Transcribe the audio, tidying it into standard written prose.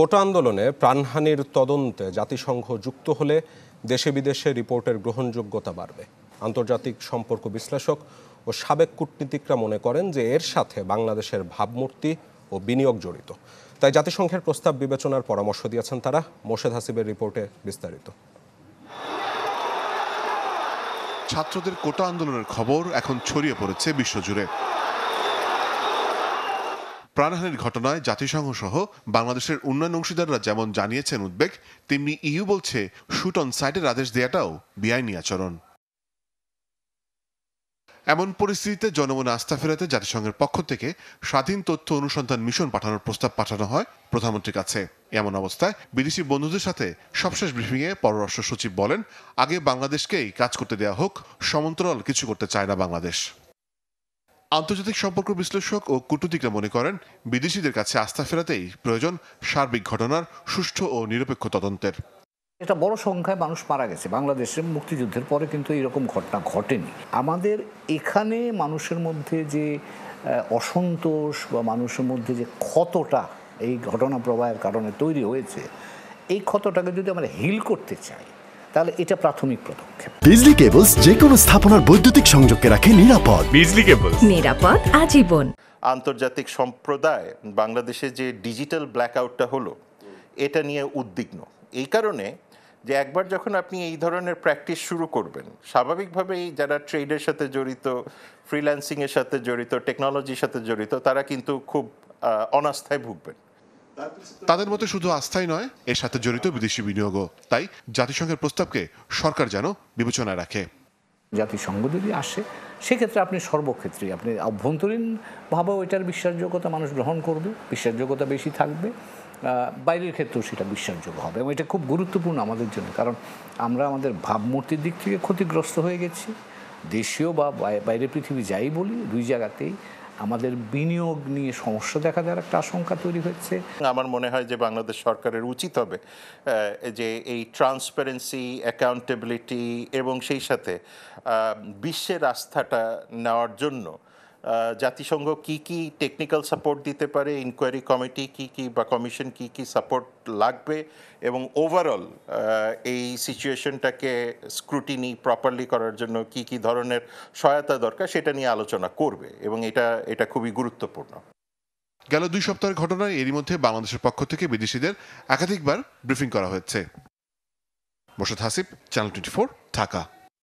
কোটা আন্দোলনে প্রাণহানির তদন্তে জাতিসংঘ যুক্ত হলে দেশে বিদেশে রিপোর্টের গ্রহণযোগ্যতা বাড়বে। আন্তর্জাতিক সম্পর্ক বিশ্লেষক ও সাবেক কূটনীতিকরা মনে করেন যে এর সাথে বাংলাদেশের ভাবমূর্তি ও বিনিয়োগ জড়িত। তাই জাতিসংঘের প্রস্তাব বিবেচনার পরামর্শ দিয়েছেন তারা। মোর্শেদ হাসিবের রিপোর্টে বিস্তারিত। ছাত্রদের কোটা আন্দোলনের খবর এখন ছড়িয়ে পড়েছে বিশ্বজুড়ে। প্রাণহানির ঘটনায় জাতিসংঘ সহ বাংলাদেশের উন্নয়ন অংশীদাররা যেমন জানিয়েছেন উদ্বেগ, তেমনি ইইউ বলছে শুট অন সাইটের আদেশ দেওয়াটাও বেআইনি আচরণ। এমন পরিস্থিতিতে জনমনে আস্থা ফেরাতে জাতিসংঘের পক্ষ থেকে স্বাধীন তথ্য অনুসন্ধান মিশন পাঠানোর প্রস্তাব পাঠানো হয় প্রধানমন্ত্রীর কাছে। এমন অবস্থায় বিদেশি বন্ধুদের সাথে সবশেষ ব্রিফিংয়ে পররাষ্ট্র সচিব বলেন, আগে বাংলাদেশকেই কাজ করতে দেওয়া হোক, সমান্তরাল কিছু করতে চায় না বাংলাদেশ। আন্তর্জাতিক সম্পর্ক বিশ্লেষক ও কূটনীতিকরা মনে করেন, বিদেশিদের কাছে আস্থা ফেরাতেই প্রয়োজন সার্বিক ঘটনার সুষ্ঠু ও নিরপেক্ষ তদন্তের। এটা বড় সংখ্যায় মানুষ মারা গেছে বাংলাদেশের মুক্তিযুদ্ধের পরে, কিন্তু এরকম ঘটনা ঘটেনি। আমাদের এখানে মানুষের মধ্যে যে অসন্তোষ বা মানুষের মধ্যে যে ক্ষতটা এই ঘটনা প্রবাহের কারণে তৈরি হয়েছে, এই ক্ষতটাকে যদি আমরা হিল করতে চাই তাহলে এটা প্রাথমিক পদক্ষেপ। বিজলি কেবলস যে কোনো স্থাপনার বৈদ্যুতিক সংযোগকে রাখে নিরাপদ। বিজলি কেবলস, নিরাপদ আজীবন। আন্তর্জাতিক সম্প্রদায় বাংলাদেশে যে ডিজিটাল ব্ল্যাকআউটটা হলো, এটা নিয়ে উদ্বিগ্ন। এই কারণে যে একবার যখন আপনি এই ধরনের প্র্যাকটিস শুরু করবেন, স্বাভাবিকভাবেই যারা ট্রেডের সাথে জড়িত, ফ্রিল্যান্সিংয়ের সাথে জড়িত, টেকনোলজির সাথে জড়িত, তারা কিন্তু খুব অনাস্থায় ভুগবেন। তাদের মতে শুধু আস্থাই নয়, এর সাথে জড়িত বিদেশি বিনিয়োগও। তাই জাতিসংঘের প্রস্তাবকে সরকার যেন বিবেচনায় রাখে। জাতিসংঘ যদি আসে, সেক্ষেত্রে আপনি সর্বক্ষেত্রে আপনি অভ্যন্তরীণভাবেও এটার বিশ্বাসযোগ্যতা মানুষ গ্রহণ করবে, বিশ্বাসযোগ্যতা বেশি থাকবে, বাইরের ক্ষেত্রেও সেটা বিশ্বাসযোগ্য হবে। এবং এটা খুব গুরুত্বপূর্ণ আমাদের জন্য, কারণ আমরা আমাদের ভাবমূর্তির দিক থেকে ক্ষতিগ্রস্ত হয়ে গেছি। দেশীয় বা বাইরের পৃথিবী যাই বলি, দুই জায়গাতেই আমাদের বিনিয়োগ নিয়ে সমস্যা দেখা দেওয়ার একটা আশঙ্কা তৈরি হচ্ছে। আমার মনে হয় যে বাংলাদেশ সরকারের উচিত হবে যে এই ট্রান্সপারেন্সি, অ্যাকাউন্টেবিলিটি এবং সেই সাথে বিশ্বের আস্থাটা নেওয়ার জন্য জাতিসংঘ কি কি টেকনিক্যাল সাপোর্ট দিতে পারে, ইনকোয়ারি কমিটি কি বা কমিশন কি সাপোর্ট লাগবে, এবং ওভারঅল এই সিচুয়েশনটাকে স্ক্রুটিনি প্রপারলি করার জন্য কি ধরনের সহায়তা দরকার, সেটা নিয়ে আলোচনা করবে। এবং এটা খুবই গুরুত্বপূর্ণ। গেল 2 সপ্তাহের ঘটনায় এরই মধ্যে বাংলাদেশের পক্ষ থেকে বিদেশিদের একাধিকবার ব্রিফিং করা হয়েছে। মোর্শেদ হাসিব, চ্যানেল 24, ঢাকা।